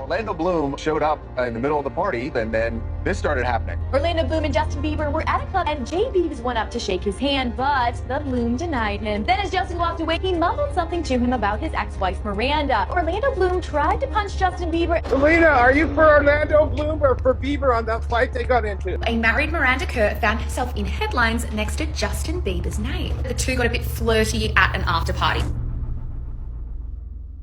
Orlando Bloom showed up in the middle of the party, and then this started happening. Orlando Bloom and Justin Bieber were at a club, and J. Biebs went up to shake his hand, but the Bloom denied him. Then as Justin walked away, he mumbled something to him about his ex-wife Miranda. Orlando Bloom tried to punch Justin Bieber. Selena, are you for Orlando Bloom or for Bieber on that fight they got into? A married Miranda Kerr found herself in headlines next to Justin Bieber's name. The two got a bit flirty at an after party.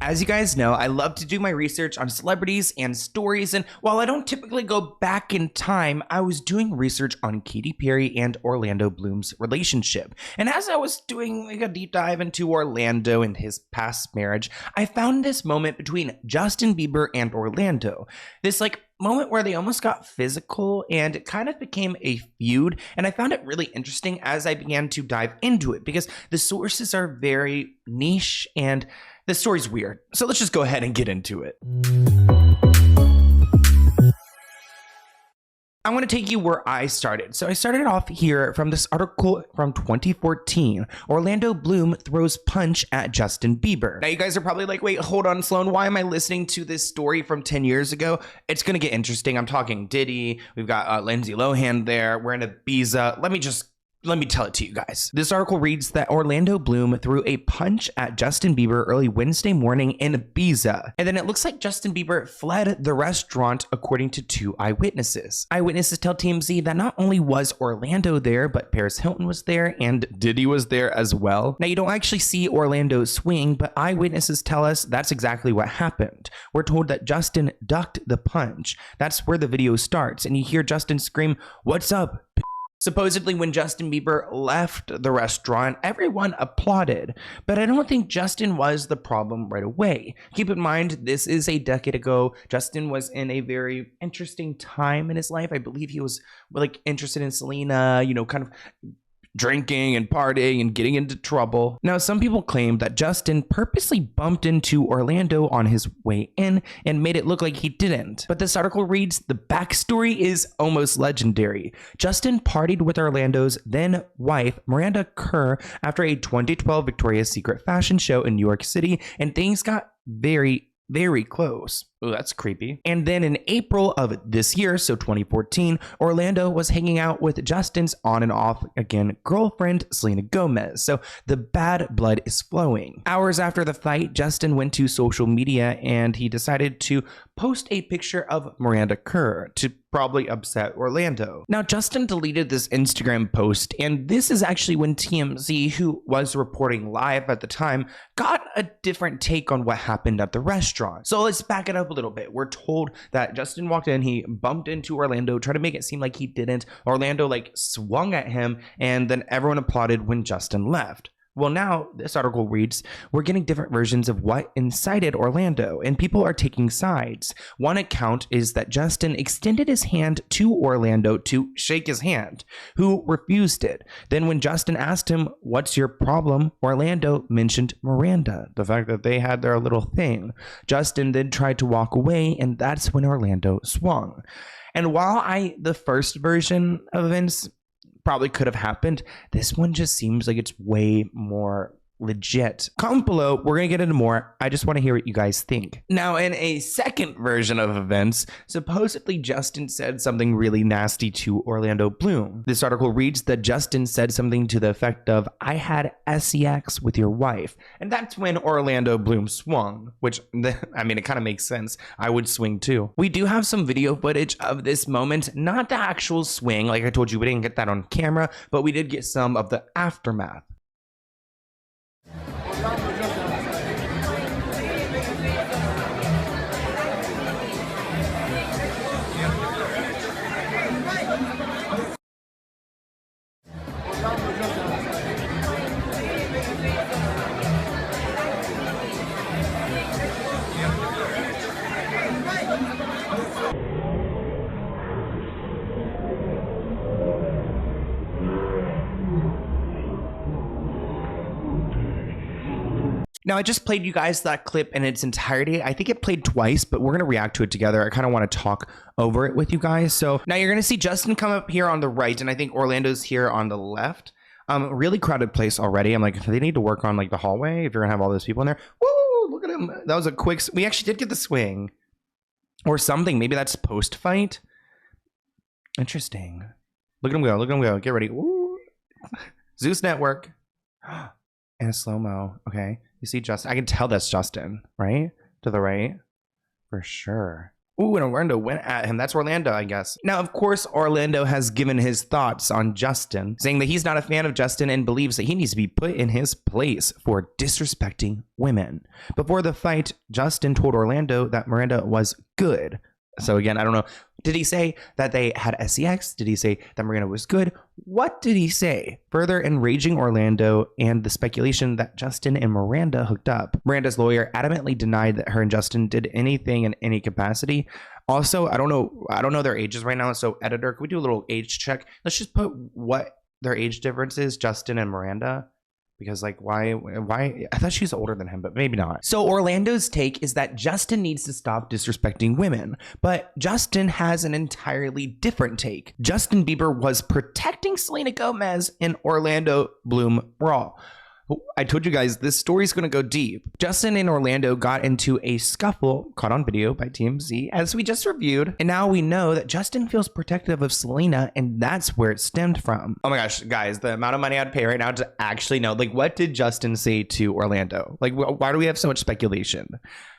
As you guys know, I love to do my research on celebrities and stories, and while I don't typically go back in time, I was doing research on Katy Perry and Orlando Bloom's relationship. And as I was doing like a deep dive into Orlando and his past marriage, I found this moment between Justin Bieber and Orlando. This moment where they almost got physical and it kind of became a feud, and I found it really interesting as I began to dive into it because the sources are very niche and the story's weird. So let's just go ahead and get into it. I want to take you where I started. So I started off here from this article from 2014. Orlando Bloom throws punch at Justin Bieber. Now you guys are probably like, wait, hold on, Sloan. Why am I listening to this story from 10 years ago? It's going to get interesting. I'm talking Diddy. We've got Lindsay Lohan there. We're in Ibiza. Let me tell it to you guys. This article reads that Orlando Bloom threw a punch at Justin Bieber early Wednesday morning in Ibiza. And then it looks like Justin Bieber fled the restaurant according to two eyewitnesses. Eyewitnesses tell TMZ that not only was Orlando there, but Paris Hilton was there and Diddy was there as well. Now you don't actually see Orlando swing, but eyewitnesses tell us that's exactly what happened. We're told that Justin ducked the punch. That's where the video starts, and you hear Justin scream, "What's up?" Supposedly, when Justin Bieber left the restaurant, everyone applauded, but I don't think Justin was the problem right away. Keep in mind, this is a decade ago. Justin was in a very interesting time in his life. I believe he was interested in Selena, kind of drinking and partying and getting into trouble. Now, some people claim that Justin purposely bumped into Orlando on his way in and made it look like he didn't. But this article reads, the backstory is almost legendary. Justin partied with Orlando's then wife, Miranda Kerr, after a 2012 Victoria's Secret fashion show in New York City, and things got very close. Oh, that's creepy. And then in April of this year, so 2014, Orlando was hanging out with Justin's on and off again girlfriend, Selena Gomez. So the bad blood is flowing. Hours after the fight, Justin went to social media and he decided to post a picture of Miranda Kerr to probably upset Orlando. Now, Justin deleted this Instagram post, and this is actually when TMZ, who was reporting live at the time, got a different take on what happened at the restaurant. So let's back it up a little bit. We're told that Justin walked in, he bumped into Orlando, tried to make it seem like he didn't. Orlando swung at him, and then everyone applauded when Justin left. Well, now this article reads, we're getting different versions of what incited Orlando, and people are taking sides. One account is that Justin extended his hand to Orlando to shake his hand, who refused it. Then when Justin asked him, what's your problem? Orlando mentioned Miranda, the fact that they had their little thing. Justin then tried to walk away, and that's when Orlando swung. And while the first version of events probably could have happened, this one just seems like it's way more legit. Comment below, we're gonna get into more. I just want to hear what you guys think. Now, in a second version of events, supposedly Justin said something really nasty to Orlando Bloom. This article reads that Justin said something to the effect of, I had sex with your wife. And that's when Orlando Bloom swung, which, I mean, it kind of makes sense. I would swing too. We do have some video footage of this moment, not the actual swing. Like I told you, we didn't get that on camera, but we did get some of the aftermath. Now, I just played you guys that clip in its entirety. I think it played twice, but we're going to react to it together. I kind of want to talk over it with you guys. So now you're going to see Justin come up here on the right, and I think Orlando's here on the left. Really crowded place already. I'm like, they need to work on the hallway if you're going to have all those people in there. Woo! Look at him. That was a quick... We actually did get the swing. or something. Maybe that's post-fight. Interesting. Look at him go. Look at him go. Get ready. Ooh. Zeus Network. And a slow-mo. Okay. You see Justin. I can tell that's Justin, right? To the right. For sure. Ooh, and Orlando went at him. That's Orlando, I guess. Now, of course, Orlando has given his thoughts on Justin, saying that he's not a fan of Justin and believes that he needs to be put in his place for disrespecting women. Before the fight, Justin told Orlando that Miranda was good. So again, I don't know. Did he say that they had sex? Did he say that Miranda was good? What did he say? Further enraging Orlando and the speculation that Justin and Miranda hooked up. Miranda's lawyer adamantly denied that her and Justin did anything in any capacity. Also, I don't know their ages right now. So editor, can we do a little age check? Let's just put what their age difference is, Justin and Miranda. Because like, why? I thought she's older than him, but maybe not. So Orlando's take is that Justin needs to stop disrespecting women. But Justin has an entirely different take. Justin Bieber was protecting Selena Gomez in Orlando Bloom Raw. I told you guys this story's going to go deep. Justin and Orlando got into a scuffle caught on video by TMZ, as we just reviewed. And now we know that Justin feels protective of Selena, and that's where it stemmed from. Oh my gosh, guys, the amount of money I'd pay right now to actually know, like, what did Justin say to Orlando? Like, why do we have so much speculation?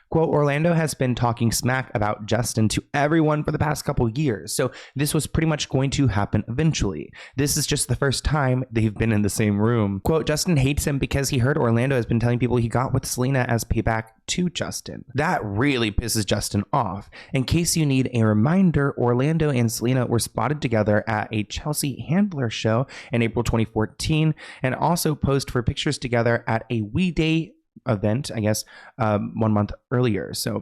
Quote, Orlando has been talking smack about Justin to everyone for the past couple years, so this was pretty much going to happen eventually. This is just the first time they've been in the same room. Quote, Justin hates him because he heard Orlando has been telling people he got with Selena as payback to Justin. That really pisses Justin off. In case you need a reminder, Orlando and Selena were spotted together at a Chelsea Handler show in April 2014 and also posed for pictures together at a We Day event, I guess, 1 month earlier. So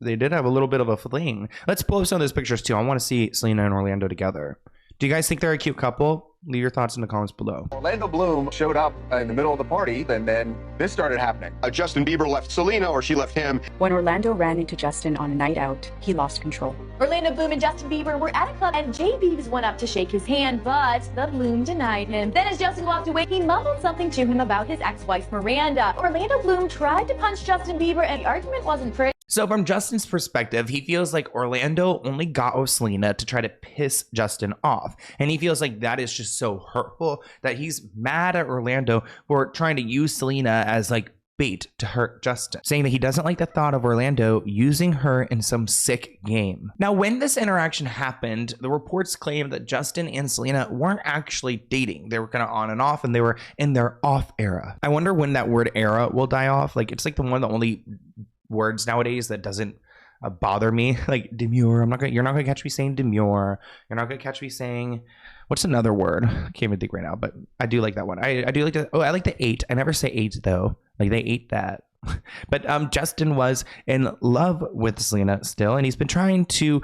they did have a little bit of a fling. Let's pull up some of those pictures too. I want to see Selena and Orlando together. Do you guys think they're a cute couple? Leave your thoughts in the comments below. Orlando Bloom showed up in the middle of the party, and then this started happening. Justin Bieber left Selena, or she left him. When Orlando ran into Justin on a night out, he lost control. Orlando Bloom and Justin Bieber were at a club and J-Beebs went up to shake his hand, but the Bloom denied him. Then as Justin walked away, he mumbled something to him about his ex-wife Miranda. Orlando Bloom tried to punch Justin Bieber and the argument wasn't pretty. So from Justin's perspective, he feels like Orlando only got with Selena to try to piss Justin off. And he feels like that is just so hurtful that he's mad at Orlando for trying to use Selena as like bait to hurt Justin, saying that he doesn't like the thought of Orlando using her in some sick game. Now, when this interaction happened, the reports claimed that Justin and Selena weren't actually dating. They were kind of on and off, and they were in their off era. I wonder when that word era will die off. Like, it's like the only words nowadays that doesn't bother me, like demure. You're not gonna catch me saying demure. You're not gonna catch me saying, what's another word? I can't even think right now, but I do like that one. I do like the, I like the 8. I never say 8 though. Like they ate that. But Justin was in love with Selena still, and he's been trying to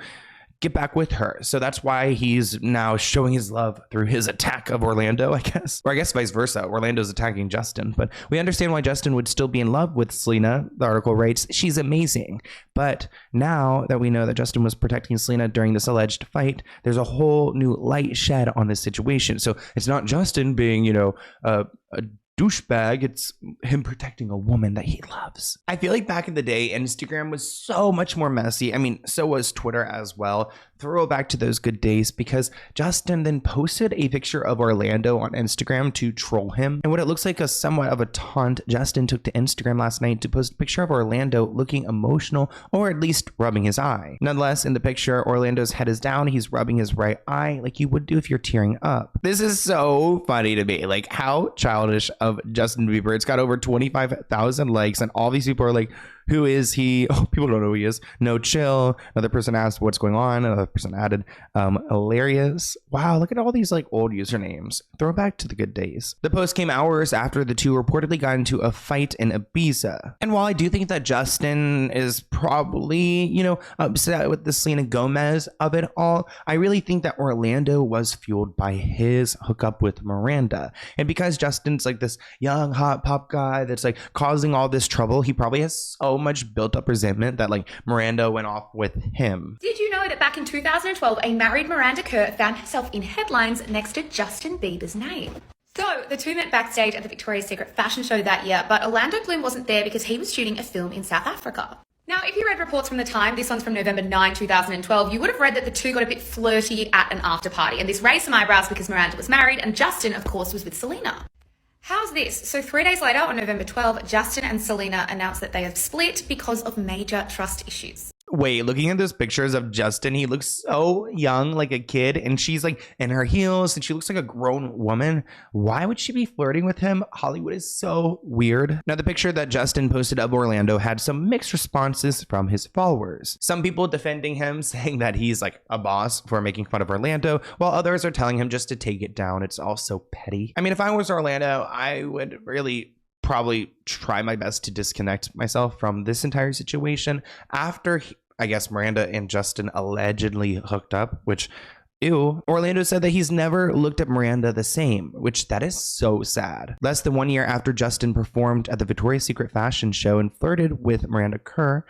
get back with her. So that's why he's now showing his love through his attack of Orlando, I guess. Or I guess vice versa. Orlando's attacking Justin. But we understand why Justin would still be in love with Selena. The article writes, she's amazing. But now that we know that Justin was protecting Selena during this alleged fight, there's a whole new light shed on this situation. So it's not Justin being, a douchebag, it's him protecting a woman that he loves. I feel like back in the day, Instagram was so much more messy. I mean, so was Twitter as well. Throwback to those good days, because Justin then posted a picture of Orlando on Instagram to troll him. And what it looks like a somewhat of a taunt, Justin took to Instagram last night to post a picture of Orlando looking emotional, or at least rubbing his eye. Nonetheless, in the picture, Orlando's head is down. He's rubbing his right eye like you would do if you're tearing up. This is so funny to me. Like, how childish of Justin Bieber. It's got over 25,000 likes, and all these people are like, who is he? Oh, people don't know who he is. No, chill. Another person asked what's going on. Another person added, hilarious. Wow, look at all these like old usernames. Throwback to the good days. The post came hours after the two reportedly got into a fight in Ibiza. And while I do think that Justin is probably, upset with the Selena Gomez of it all, I really think that Orlando was fueled by his hookup with Miranda. And because Justin's like this young, hot pop guy that's like causing all this trouble, he probably has so much built up resentment that like Miranda went off with him. Did you know that back in 2012, a married Miranda Kerr found herself in headlines next to Justin Bieber's name? So, the two met backstage at the Victoria's Secret fashion show that year, but Orlando Bloom wasn't there because he was shooting a film in South Africa. Now, if you read reports from the time, this one's from November 9, 2012, you would have read that the two got a bit flirty at an after party. And this raised some eyebrows because Miranda was married and Justin, of course, was with Selena. How's this? So 3 days later, on November 12, Justin and Selena announced that they have split because of major trust issues. Wait, looking at those pictures of Justin, he looks so young, like a kid, and she's like in her heels and she looks like a grown woman. Why would she be flirting with him? Hollywood is so weird. Now, the picture that Justin posted of Orlando had some mixed responses from his followers. Some people defending him, saying that he's like a boss for making fun of Orlando, while others are telling him just to take it down. It's all so petty. I mean, if I was Orlando, I would really probably try my best to disconnect myself from this entire situation after I guess Miranda and Justin allegedly hooked up, which, ew. Orlando said that he's never looked at Miranda the same, which that is so sad. Less than 1 year after Justin performed at the Victoria's Secret fashion show and flirted with Miranda Kerr,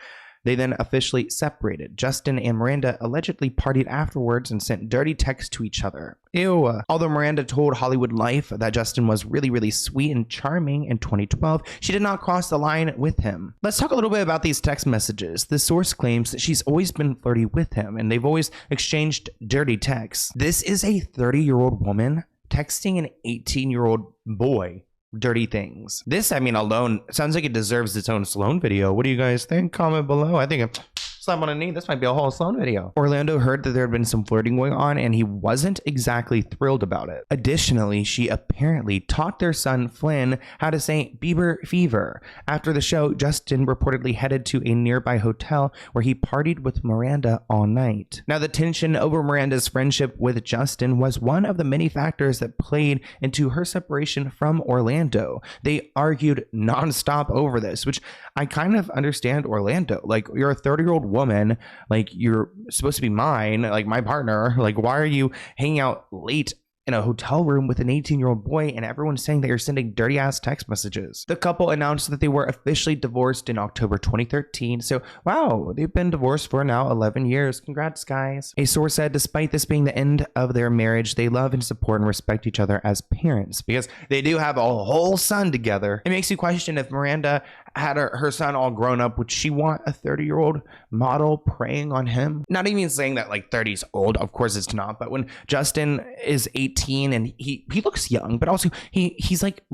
they then officially separated. Justin and Miranda allegedly partied afterwards and sent dirty texts to each other. Ew. Although Miranda told Hollywood Life that Justin was really, really sweet and charming in 2012, she did not cross the line with him. Let's talk a little bit about these text messages. The source claims that she's always been flirty with him and they've always exchanged dirty texts. This is a 30-year-old woman texting an 18-year-old boy dirty things. This, I mean, alone sounds like it deserves its own Sloan video. What do you guys think? Comment below. I think slap on a knee. This might be a whole Sloan video. Orlando heard that there had been some flirting going on and he wasn't exactly thrilled about it. Additionally, she apparently taught their son Flynn how to say Bieber fever. After the show, Justin reportedly headed to a nearby hotel where he partied with Miranda all night. Now, the tension over Miranda's friendship with Justin was one of the many factors that played into her separation from Orlando. They argued nonstop over this, which I kind of understand Orlando. Like, you're a 30-year-old woman, like you're supposed to be mine, like my partner, like why are you hanging out late in a hotel room with an 18-year-old boy and everyone's saying that you're sending dirty ass text messages? The couple announced that they were officially divorced in October 2013. So wow, they've been divorced for now 11 years. Congrats, guys. A source said despite this being the end of their marriage, they love and support and respect each other as parents because they do have a whole son together. It makes you question if Miranda had her son all grown up, would she want a 30-year-old model preying on him? Not even saying that like 30 is old, of course it's not, but when Justin is 18 and he looks young, but also he's like,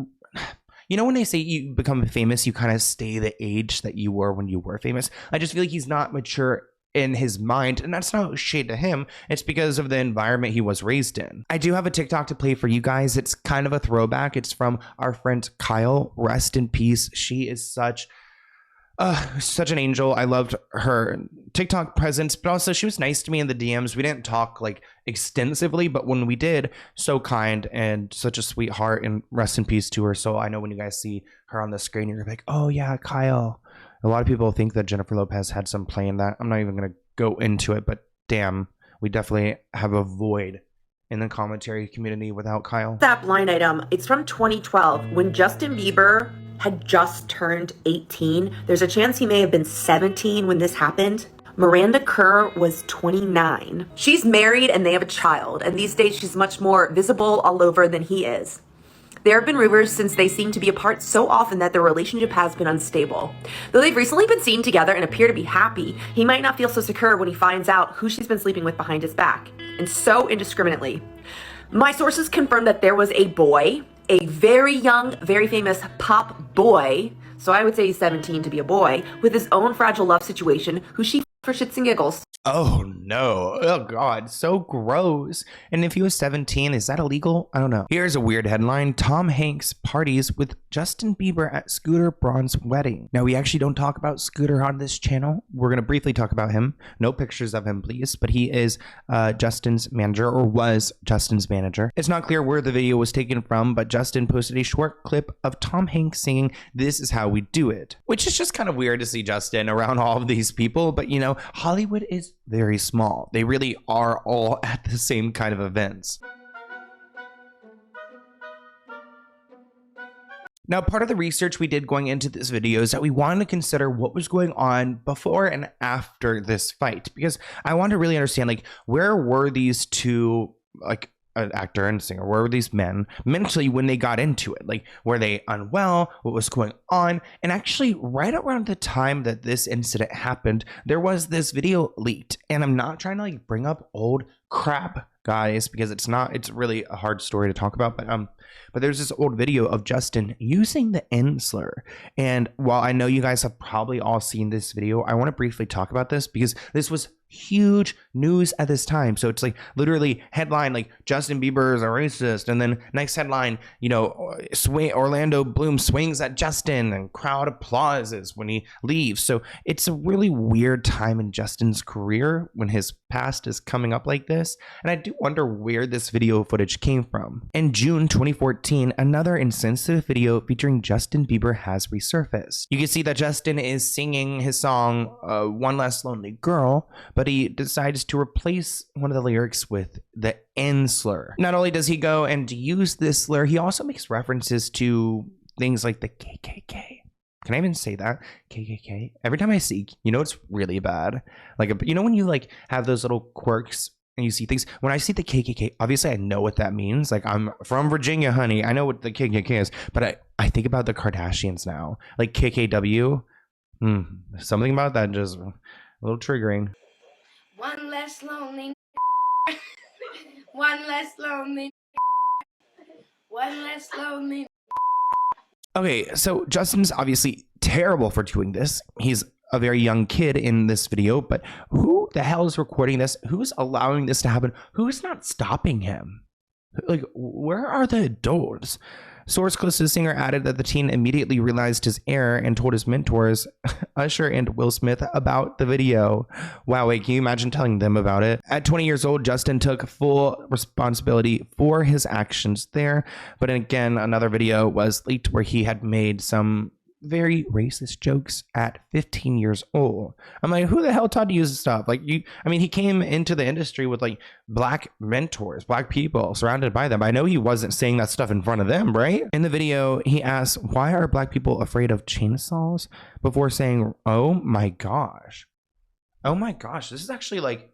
you know, when they say you become famous, you kind of stay the age that you were when you were famous. I just feel like he's not mature in his mind, and that's not shade to him. It's because of the environment he was raised in. I do have a TikTok to play for you guys. It's kind of a throwback. It's from our friend Kyle. Rest in peace. She is such an angel. I loved her TikTok presence, but also she was nice to me in the DMs. We didn't talk like extensively, but when we did, so kind and such a sweetheart, and rest in peace to her. So I know when you guys see her on the screen, you're like, oh yeah, Kyle. A lot of people think that Jennifer Lopez had some play in that. I'm not even going to go into it, but damn, we definitely have a void in the commentary community without Kyle. That blind item, it's from 2012 when Justin Bieber had just turned 18. There's a chance he may have been 17 when this happened. Miranda Kerr was 29. She's married and they have a child, and these days she's much more visible all over than he is. There have been rumors since they seem to be apart so often that their relationship has been unstable. Though they've recently been seen together and appear to be happy, he might not feel so secure when he finds out who she's been sleeping with behind his back, and so indiscriminately. My sources confirm that there was a boy, a very young, very famous pop boy, so I would say he's 17 to be a boy, with his own fragile love situation, who she for shits and giggles. Oh no. Oh god, so gross. And if he was 17, is that illegal? I don't know. Here's a weird headline. Tom Hanks parties with Justin Bieber at Scooter Braun's wedding. Now, we actually don't talk about Scooter on this channel. We're going to briefly talk about him. No pictures of him, please. But he is Justin's manager, or was Justin's manager. It's not clear where the video was taken from, but Justin posted a short clip of Tom Hanks singing "This Is How We Do It," which is just kind of weird to see Justin around all of these people. But you know, Hollywood is very small. They really are all at the same kind of events. Now, part of the research we did going into this video is that we wanted to consider what was going on before and after this fight, because I wanted to really understand, like, where were these two, like, an actor and singer? Where were these men mentally when they got into it? Like, were they unwell? What was going on? And actually, right around the time that this incident happened, there was this video leaked. And I'm not trying to like bring up old crap, guys, because it's really a hard story to talk about. But there's this old video of Justin using the N slur. And while I know you guys have probably all seen this video, I want to briefly talk about this because this was huge news at this time. So it's like literally headline like Justin Bieber is a racist, and then next headline, you know, Orlando Bloom swings at Justin and crowd applauses when he leaves. So it's a really weird time in Justin's career when his past is coming up like this, and I do wonder where this video footage came from. In June 2014, another insensitive video featuring Justin Bieber has resurfaced. You can see that Justin is singing his song One Less Lonely Girl, but he decides to replace one of the lyrics with the N slur. Not only does he go and use this slur, he also makes references to things like the KKK. Can I even say that? KKK? Every time I see, you know, it's really bad. Like, you know, when you like have those little quirks and you see things, when I see the KKK, obviously I know what that means. Like, I'm from Virginia, honey. I know what the KKK is, but I think about the Kardashians now. Like KKW, something about that just a little triggering. One less lonely. One less lonely. One less lonely. Okay, so Justin's obviously terrible for doing this. He's a very young kid in this video, but who the hell is recording this? Who's allowing this to happen? Who's not stopping him? Like, where are the adults? Source close to the singer added that the teen immediately realized his error and told his mentors, Usher and Will Smith, about the video. Wow, wait, can you imagine telling them about it? At 20 years old, Justin took full responsibility for his actions there. But again, another video was leaked where he had made some very racist jokes at 15 years old. I'm like, who the hell taught you this stuff? Like, he came into the industry with like black mentors, black people surrounded by them. I know he wasn't saying that stuff in front of them, right? In the video, he asks, why are black people afraid of chainsaws? Before saying, oh my gosh. Oh my gosh, this is actually like,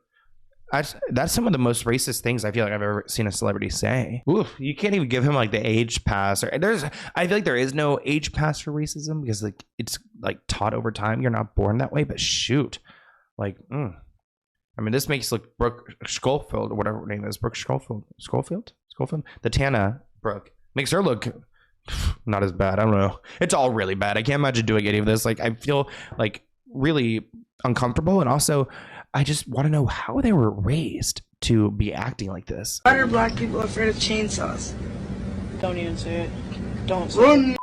that's some of the most racist things I feel like I've ever seen a celebrity say. Oof, you can't even give him like the age pass. I feel like there is no age pass for racism because like it's like taught over time. You're not born that way, but shoot, like, I mean, this makes like Brooke Schofield or whatever her name is, Brooke Schofield, the Tana Brooke makes her look not as bad. I don't know. It's all really bad. I can't imagine doing any of this. Like, I feel like really uncomfortable, and also I just want to know how they were raised to be acting like this. Why are black people afraid of chainsaws? Don't even say it. Don't say it.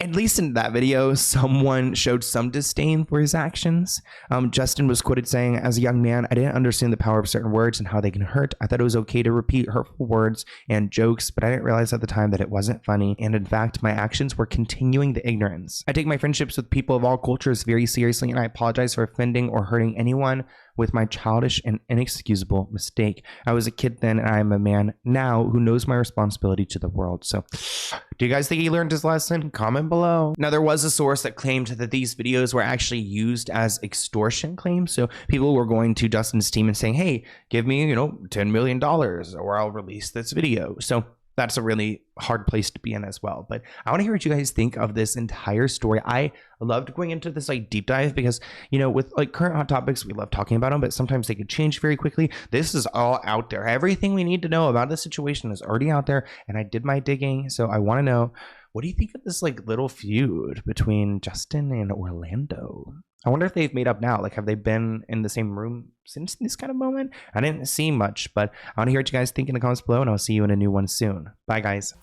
At least in that video, someone showed some disdain for his actions. Justin was quoted saying, as a young man, I didn't understand the power of certain words and how they can hurt. I thought it was okay to repeat hurtful words and jokes, but I didn't realize at the time that it wasn't funny. And in fact, my actions were continuing the ignorance. I take my friendships with people of all cultures very seriously, and I apologize for offending or hurting anyone with my childish and inexcusable mistake. I was a kid then, and I am a man now who knows my responsibility to the world. So, do you guys think he learned his lesson? Comment below. Now, there was a source that claimed that these videos were actually used as extortion claims. So people were going to Justin's team and saying, hey, give me, $10 million or I'll release this video. So that's a really hard place to be in as well. But I want to hear what you guys think of this entire story. I loved going into this like deep dive because, with like current hot topics, we love talking about them, but sometimes they could change very quickly. This is all out there. Everything we need to know about this situation is already out there, and I did my digging. So I want to know, what do you think of this like little feud between Justin and Orlando? I wonder if they've made up now. Like, have they been in the same room since this kind of moment? I didn't see much, but I want to hear what you guys think in the comments below, and I'll see you in a new one soon. Bye, guys.